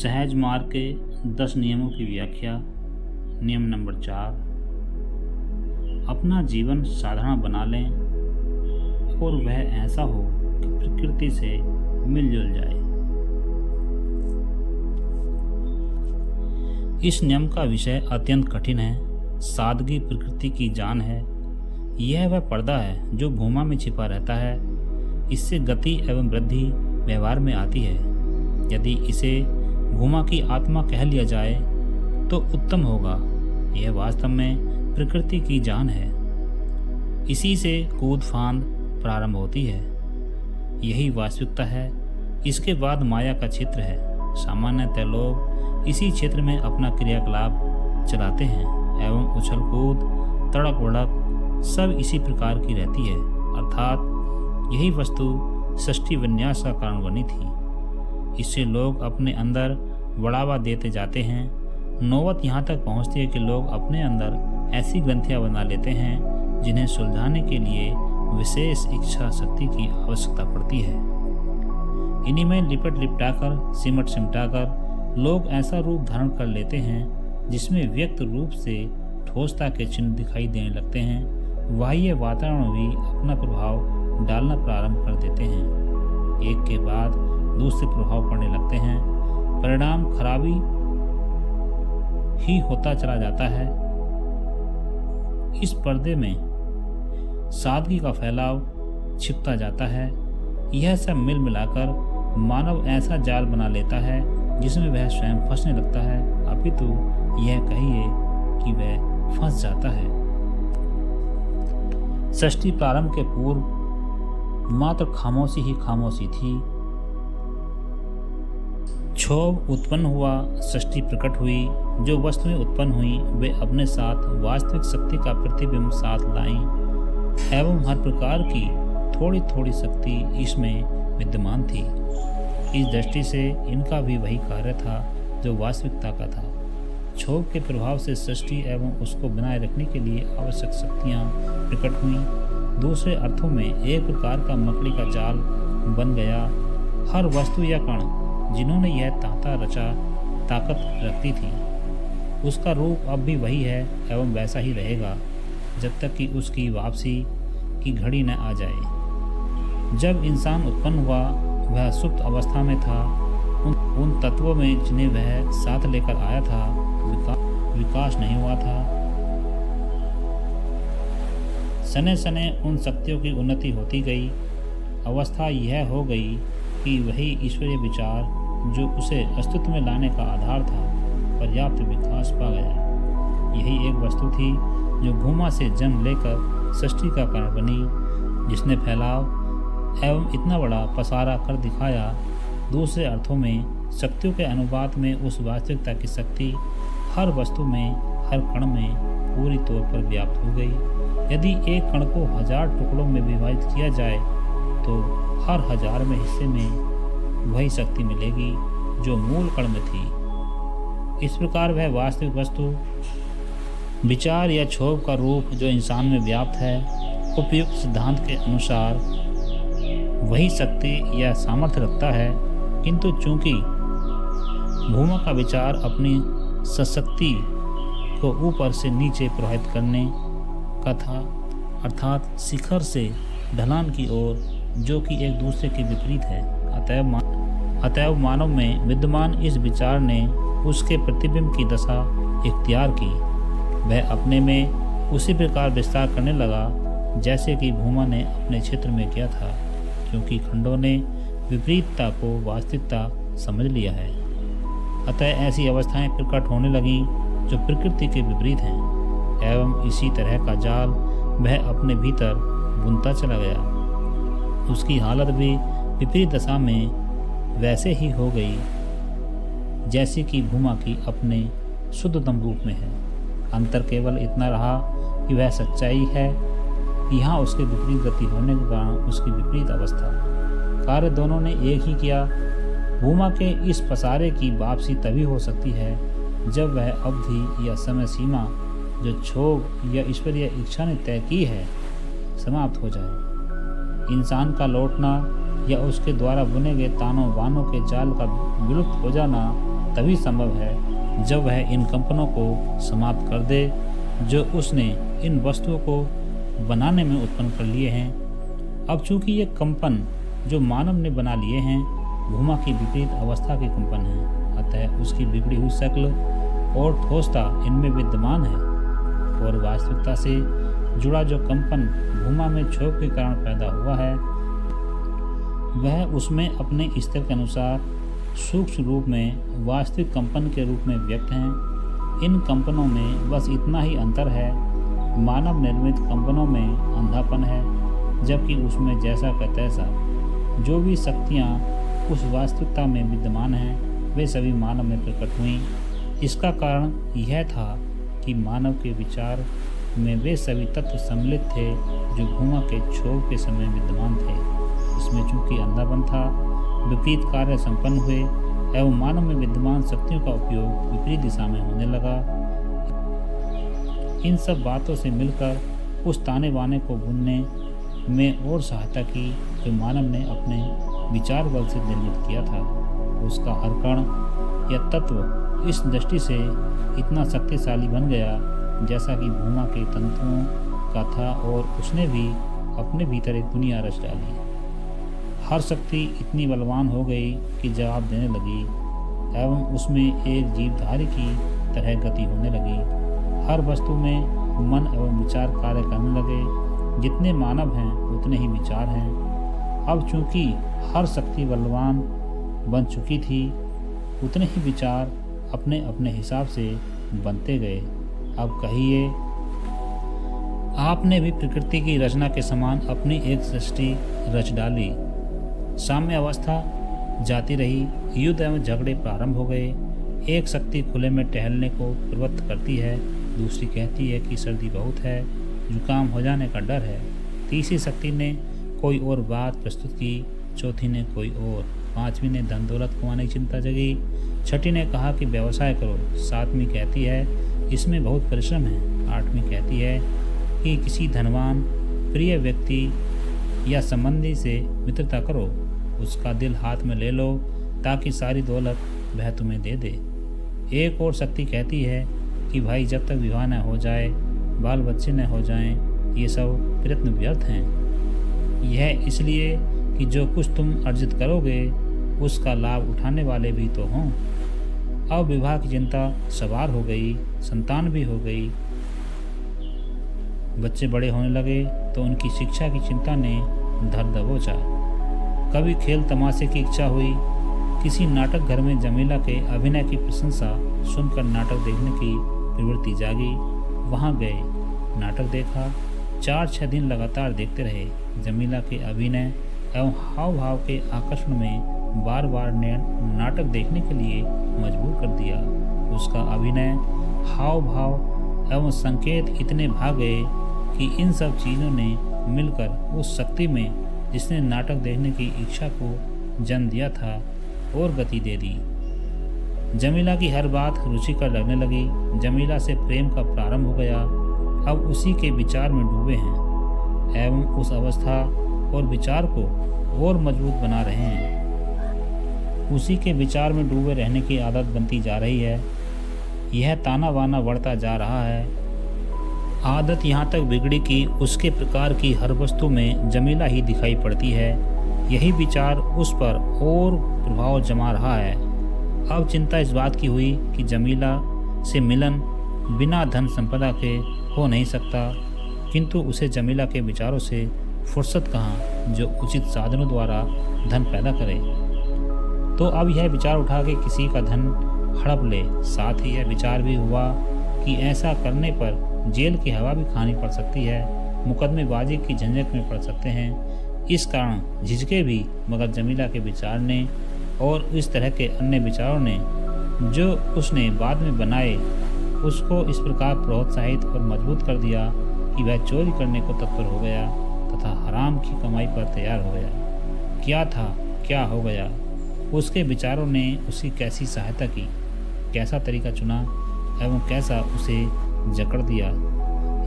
सहज मार्ग के 10 नियमों की व्याख्या। नियम नंबर 4, अपना जीवन साधारण बना लें और वह ऐसा हो कि प्रकृति से मिलजुल जाए। इस नियम का विषय अत्यंत कठिन है। सादगी प्रकृति की जान है। यह वह पर्दा है जो भूमा में छिपा रहता है। इससे गति एवं वृद्धि व्यवहार में आती है। यदि इसे भूमा की आत्मा कह लिया जाए तो उत्तम होगा। यह वास्तव में प्रकृति की जान है। इसी से कूद फांद प्रारंभ होती है। यही वास्तविकता है। इसके बाद माया का क्षेत्र है। सामान्यतः लोग इसी क्षेत्र में अपना क्रियाकलाप चलाते हैं एवं उछल कूद तड़क भड़क सब इसी प्रकार की रहती है। अर्थात यही वस्तु सृष्टि विन्यास का कारण बनी थी। इससे लोग अपने अंदर बढ़ावा देते जाते हैं। नौबत यहाँ तक पहुँचती है कि लोग अपने अंदर ऐसी ग्रंथियाँ बना लेते हैं जिन्हें सुलझाने के लिए विशेष इच्छा शक्ति की आवश्यकता पड़ती है। इन्हीं में लिपट लिपटाकर सिमट सिमटाकर लोग ऐसा रूप धारण कर लेते हैं जिसमें व्यक्त रूप से ठोसता के चिन्ह दिखाई देने लगते हैं। बाह्य वातावरण भी अपना प्रभाव डालना प्रारंभ कर देते हैं। एक के बाद दूसरे प्रभाव पड़ने लगते हैं। परिणाम खराबी ही होता चला जाता है। इस पर्दे में सादगी का फैलाव छिपता जाता है। यह सब मिल मिलाकर मानव ऐसा जाल बना लेता है जिसमें वह स्वयं फंसने लगता है, अपितु यह कहिए कि वह फंस जाता है। सृष्टि प्रारंभ के पूर्व मात्र खामोशी ही खामोशी थी। क्षोभ उत्पन्न हुआ, सृष्टि प्रकट हुई। जो वस्तुएं उत्पन्न हुई वे अपने साथ वास्तविक शक्ति का प्रतिबिंब साथ लाईं एवं हर प्रकार की थोड़ी थोड़ी शक्ति इसमें विद्यमान थी। इस दृष्टि से इनका भी वही कार्य था जो वास्तविकता का था। क्षोभ के प्रभाव से सृष्टि एवं उसको बनाए रखने के लिए आवश्यक शक्तियाँ प्रकट हुईं। दूसरे अर्थों में एक प्रकार का मकड़ी का जाल बन गया। हर वस्तु या कण जिन्होंने यह तांता रचा ताकत रखती थी, उसका रूप अब भी वही है एवं वैसा ही रहेगा जब तक कि उसकी वापसी की घड़ी न आ जाए। जब इंसान उत्पन्न हुआ वह सुप्त अवस्था में था। उन तत्वों में जिन्हें वह साथ लेकर आया था विकास नहीं हुआ था। सने सने उन शक्तियों की उन्नति होती गई। अवस्था यह हो गई कि वही ईश्वरीय विचार जो उसे अस्तित्व में लाने का आधार था पर्याप्त विकास पा गया। यही एक वस्तु थी जो भूमा से जन्म लेकर सृष्टि का कारण बनी, जिसने फैलाव एवं इतना बड़ा पसारा कर दिखाया। दूसरे अर्थों में शक्तियों के अनुपात में उस वास्तविकता की शक्ति हर वस्तु में हर कण में पूरी तौर पर व्याप्त हो गई। यदि एक कण को 1000 टुकड़ों में विभाजित किया जाए तो हर 1000वें हिस्से में वही शक्ति मिलेगी जो मूल कण में थी। इस प्रकार वह वास्तविक वस्तु विचार या क्षोभ का रूप जो इंसान में व्याप्त है, उपयुक्त सिद्धांत के अनुसार वही शक्ति या सामर्थ्य रखता है। किंतु चूंकि भूमा का विचार अपनी सशक्ति को ऊपर से नीचे प्रवाहित करने का था, अर्थात शिखर से ढलान की ओर, जो कि एक दूसरे के विपरीत है। अतएव मानव में विद्यमान इस विचार ने उसके प्रतिबिंब की दशा इख्तियार की। वह अपने में उसी प्रकार विस्तार करने लगा जैसे कि भूमा ने अपने क्षेत्र में किया था, क्योंकि खंडों ने विपरीतता को वास्तविकता समझ लिया है। अतः ऐसी अवस्थाएं प्रकट होने लगीं जो प्रकृति के विपरीत हैं एवं इसी तरह का जाल वह अपने भीतर बुनता चला गया। उसकी हालत भी विपरीत दशा में वैसे ही हो गई जैसे कि भूमा की अपने शुद्धतम रूप में है। अंतर केवल इतना रहा कि वह सच्चाई है, यहाँ उसके विपरीत गति होने के कारण उसकी विपरीत अवस्था। कार्य दोनों ने एक ही किया। भूमा के इस पसारे की वापसी तभी हो सकती है जब वह अवधि या समय सीमा जो क्षोभ या ईश्वरीय इच्छा ने तय की है समाप्त हो जाए। इंसान का लौटना या उसके द्वारा बुने गए तानों बानों के जाल का विलुप्त हो जाना तभी संभव है जब वह इन कंपनों को समाप्त कर दे जो उसने इन वस्तुओं को बनाने में उत्पन्न कर लिए हैं। अब चूंकि ये कंपन जो मानव ने बना लिए हैं भूमा की विपरीत अवस्था के कंपन हैं, अतः उसकी बिगड़ी हुई शक्ल और ठोसता इनमें विद्यमान है और वास्तविकता से जुड़ा जो कंपन भूमा में क्षोभ के कारण पैदा हुआ है वह उसमें अपने स्तर के अनुसार सूक्ष्म रूप में वास्तविक कंपन के रूप में व्यक्त हैं। इन कंपनों में बस इतना ही अंतर है, मानव निर्मित कंपनों में अंधापन है जबकि उसमें जैसा का तैसा जो भी शक्तियाँ उस वास्तविकता में विद्यमान हैं वे सभी मानव में प्रकट हुईं। इसका कारण यह था कि मानव के विचार में वे सभी तत्व सम्मिलित थे जो भूमा के क्षोभ के समय विद्यमान थे। इसमें चूंकि अंधापन था, विपरीत कार्य संपन्न हुए एवं मानव में विद्यमान शक्तियों का उपयोग विपरीत दिशा में होने लगा। इन सब बातों से मिलकर उस ताने बाने को बुनने में और सहायता की जो मानव ने अपने विचार बल से निर्मित किया था। उसका हर कण या तत्व इस दृष्टि से इतना शक्तिशाली बन गया जैसा कि भूमा के तंतुओं का था और उसने भी अपने भीतर एक दुनिया रच डाली। हर शक्ति इतनी बलवान हो गई कि जवाब देने लगी एवं उसमें एक जीवधारी की तरह गति होने लगी। हर वस्तु में मन एवं विचार कार्य करने लगे। जितने मानव हैं उतने ही विचार हैं। अब चूंकि हर शक्ति बलवान बन चुकी थी उतने ही विचार अपने अपने हिसाब से बनते गए। अब कहिए, आपने भी प्रकृति की रचना के समान अपनी एक सृष्टि रच डाली। साम्य अवस्था जाती रही, युद्ध एवं झगड़े प्रारंभ हो गए। एक शक्ति खुले में टहलने को प्रवृत्त करती है, दूसरी कहती है कि सर्दी बहुत है, जुकाम हो जाने का डर है। तीसरी शक्ति ने कोई और बात प्रस्तुत की, चौथी ने कोई और, पांचवी ने धन दौलत कमाने की चिंता जगी, छठी ने कहा कि व्यवसाय करो, सातवीं कहती है इसमें बहुत परिश्रम है, आठवीं कहती है कि किसी धनवान प्रिय व्यक्ति या संबंधी से मित्रता करो, उसका दिल हाथ में ले लो ताकि सारी दौलत वह तुम्हें दे दे। एक और शक्ति कहती है कि भाई जब तक विवाह न हो जाए, बाल बच्चे न हो जाएं, ये सब प्रयत्न व्यर्थ हैं। यह इसलिए कि जो कुछ तुम अर्जित करोगे उसका लाभ उठाने वाले भी तो हों। अब विवाह की चिंता सवार हो गई, संतान भी हो गई, बच्चे बड़े होने लगे तो उनकी शिक्षा की चिंता ने धर दबोचा। कभी खेल तमाशे की इच्छा हुई, किसी नाटक घर में जमीला के अभिनय की प्रशंसा सुनकर नाटक देखने की प्रवृत्ति जागी। वहां गए, नाटक देखा, 4-6 दिन लगातार देखते रहे। जमीला के अभिनय एवं हाव भाव के आकर्षण में बार बार ने नाटक देखने के लिए मजबूर कर दिया। उसका अभिनय, हाव भाव एवं संकेत इतने भाग गए कि इन सब चीज़ों ने मिलकर उस शक्ति में जिसने नाटक देखने की इच्छा को जन्म दिया था और गति दे दी। जमीला की हर बात रुचिकर लगने लगी। जमीला से प्रेम का प्रारंभ हो गया। अब उसी के विचार में डूबे हैं एवं उस अवस्था और विचार को और मजबूत बना रहे हैं। उसी के विचार में डूबे रहने की आदत बनती जा रही है। यह ताना बाना बढ़ता जा रहा है। आदत यहाँ तक बिगड़ी कि उसके प्रकार की हर वस्तु में जमीला ही दिखाई पड़ती है। यही विचार उस पर और प्रभाव जमा रहा है। अब चिंता इस बात की हुई कि जमीला से मिलन बिना धन संपदा के हो नहीं सकता, किंतु उसे जमीला के विचारों से फुर्सत कहाँ जो उचित साधनों द्वारा धन पैदा करे। तो अब यह विचार उठा के किसी का धन हड़प ले। साथ ही यह विचार भी हुआ कि ऐसा करने पर जेल की हवा भी खानी पड़ सकती है, मुकदमेबाजी की झंझट में पड़ सकते हैं। इस कारण झिझके भी, मगर जमीला के विचार ने और इस तरह के अन्य विचारों ने जो उसने बाद में बनाए उसको इस प्रकार प्रोत्साहित और मजबूत कर दिया कि वह चोरी करने को तत्पर हो गया तथा हराम की कमाई पर तैयार हो गया। क्या था, क्या हो गया, उसके विचारों ने उसकी कैसी सहायता की, कैसा तरीका चुना एवं कैसा उसे जकड़ दिया।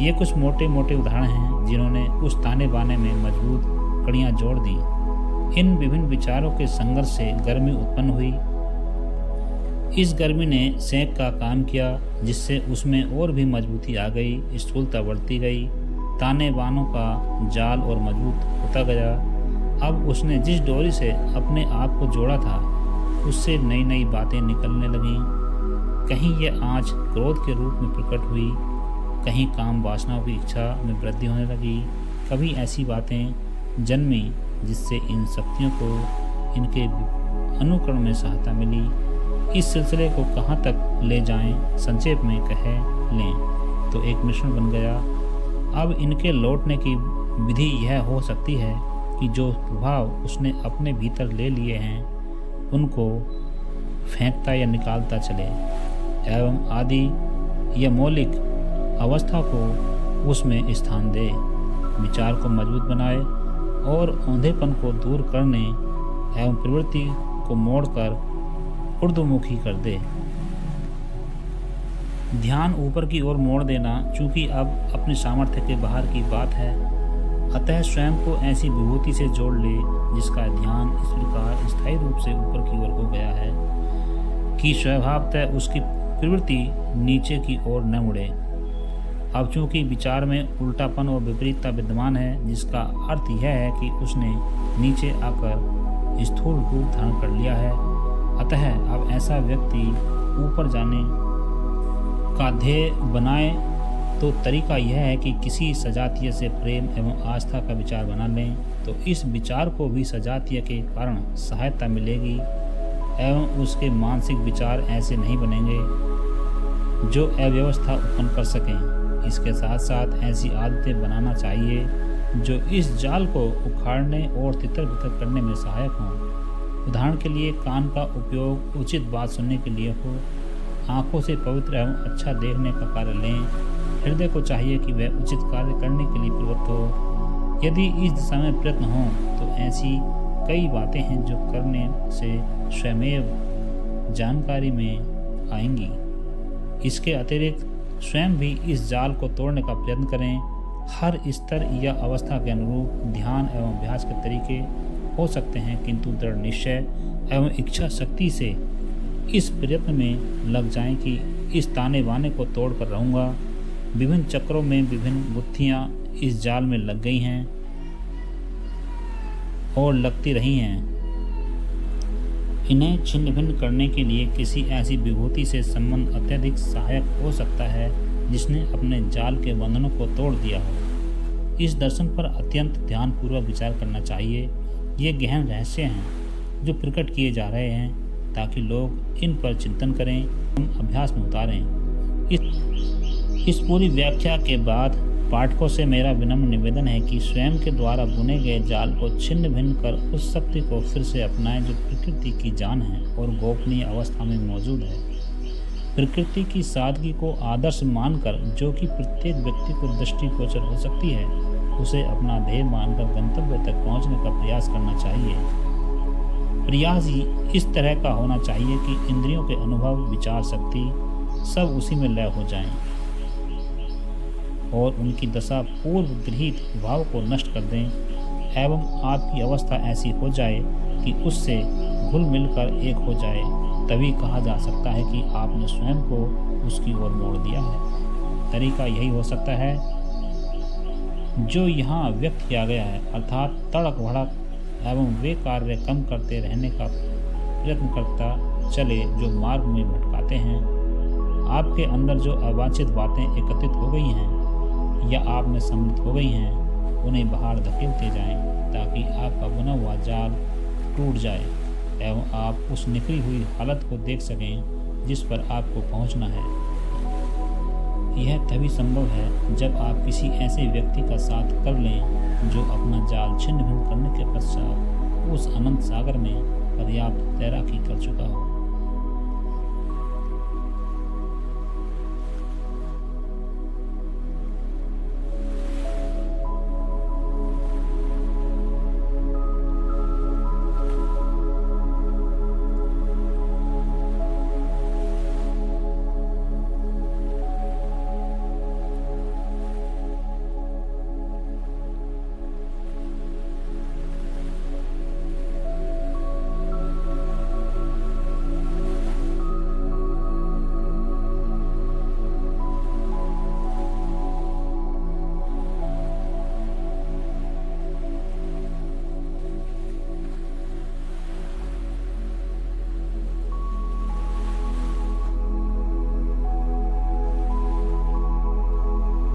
ये कुछ मोटे मोटे उदाहरण हैं जिन्होंने उस ताने बाने में मजबूत कड़ियाँ जोड़ दी। इन विभिन्न विचारों के संघर्ष से गर्मी उत्पन्न हुई। इस गर्मी ने सेंक का काम किया, जिससे उसमें और भी मजबूती आ गई, स्थूलता बढ़ती गई, ताने बानों का जाल और मजबूत होता गया। अब उसने जिस डोरी से अपने आप को जोड़ा था, उससे नई नई बातें निकलने लगीं। कहीं ये आँच क्रोध के रूप में प्रकट हुई, कहीं काम वासनाओं की इच्छा में वृद्धि होने लगी। कभी ऐसी बातें जन्मी जिससे इन शक्तियों को इनके अनुकरण में सहायता मिली। इस सिलसिले को कहाँ तक ले जाएं, संक्षेप में कह लें तो एक मिश्रण बन गया। अब इनके लौटने की विधि यह हो सकती है कि जो प्रभाव उसने अपने भीतर ले लिए हैं उनको फेंकता या निकालता चले, एवं आदि या मौलिक अवस्था को उसमें स्थान दे, विचार को मजबूत बनाए और औंधेपन को दूर करने एवं प्रवृत्ति को मोड़कर ऊर्ध्वमुखी कर दे। ध्यान ऊपर की ओर मोड़ देना चूंकि अब अपने सामर्थ्य के बाहर की बात है, अतः स्वयं को ऐसी विभूति से जोड़ ले जिसका ध्यान इस प्रकार स्थायी रूप से ऊपर की ओर हो गया है कि स्वभावतः उसकी प्रवृत्ति नीचे की ओर न मुड़े। अब चूंकि विचार में उल्टापन और विपरीतता विद्यमान है, जिसका अर्थ यह है कि उसने नीचे आकर स्थूल रूप धारण कर लिया है, अतः अब ऐसा व्यक्ति ऊपर जाने का ध्येय बनाए तो तरीका यह है कि किसी सजातीय से प्रेम एवं आस्था का विचार बना लें, तो इस विचार को भी सजातीय के कारण सहायता मिलेगी एवं उसके मानसिक विचार ऐसे नहीं बनेंगे जो अव्यवस्था उत्पन्न कर सकें। इसके साथ साथ ऐसी आदतें बनाना चाहिए जो इस जाल को उखाड़ने और तितर बितर करने में सहायक हों। उदाहरण के लिए कान का उपयोग उचित बात सुनने के लिए हो, आँखों से पवित्र एवं अच्छा देखने का कार्य लें, हृदय को चाहिए कि वह उचित कार्य करने के लिए प्रवृत्त हो। यदि इस दिशा में प्रयत्न हो तो ऐसी कई बातें हैं जो करने से स्वयमेव जानकारी में आएंगी। इसके अतिरिक्त स्वयं भी इस जाल को तोड़ने का प्रयत्न करें। हर स्तर या अवस्था के अनुरूप ध्यान एवं अभ्यास के तरीके हो सकते हैं, किंतु दृढ़ निश्चय एवं इच्छा शक्ति से इस प्रयत्न में लग जाएं कि इस ताने बाने को तोड़ कर रहूँगा। विभिन्न चक्रों में विभिन्न बुद्धियाँ इस जाल में लग गई हैं और लगती रही हैं। इन्हें छिन्न भिन्न करने के लिए किसी ऐसी विभूति से संबंध अत्यधिक सहायक हो सकता है जिसने अपने जाल के बंधनों को तोड़ दिया हो। इस दर्शन पर अत्यंत ध्यानपूर्वक विचार करना चाहिए। ये गहन रहस्य हैं जो प्रकट किए जा रहे हैं ताकि लोग इन पर चिंतन करें, अभ्यास में उतारें। इस पूरी व्याख्या के बाद पाठकों से मेरा विनम्र निवेदन है कि स्वयं के द्वारा बुने गए जाल को छिन्न भिन्न कर उस शक्ति को फिर से अपनाएं जो प्रकृति की जान है और गोपनीय अवस्था में मौजूद है। प्रकृति की सादगी को आदर्श मानकर, जो कि प्रत्येक व्यक्ति को दृष्टिगोचर हो सकती है, उसे अपना ध्येय मानकर गंतव्य तक पहुंचने का प्रयास करना चाहिए। प्रयास इस तरह का होना चाहिए कि इंद्रियों के अनुभव, विचार शक्ति सब उसी में लय हो जाएं और उनकी दशा पूर्व गृहीत भाव को नष्ट कर दें एवं आपकी अवस्था ऐसी हो जाए कि उससे घुल मिलकर एक हो जाए। तभी कहा जा सकता है कि आपने स्वयं को उसकी ओर मोड़ दिया है। तरीका यही हो सकता है जो यहाँ व्यक्त किया गया है, अर्थात तड़क भड़क एवं वे कार्य कम करते रहने का प्रयत्न करता चले जो मार्ग में भटकाते हैं। आपके अंदर जो अवांछित बातें एकत्रित हो गई हैं या आप में सम्मिलित हो गई हैं, उन्हें बाहर धकेलते जाएं ताकि आपका बुना हुआ जाल टूट जाए एवं आप उस निखरी हुई हालत को देख सकें जिस पर आपको पहुंचना है। यह तभी संभव है जब आप किसी ऐसे व्यक्ति का साथ कर लें जो अपना जाल छिन्न भिन्न करने के पश्चात उस अनंत सागर में पर्याप्त तैराकी कर चुका हो।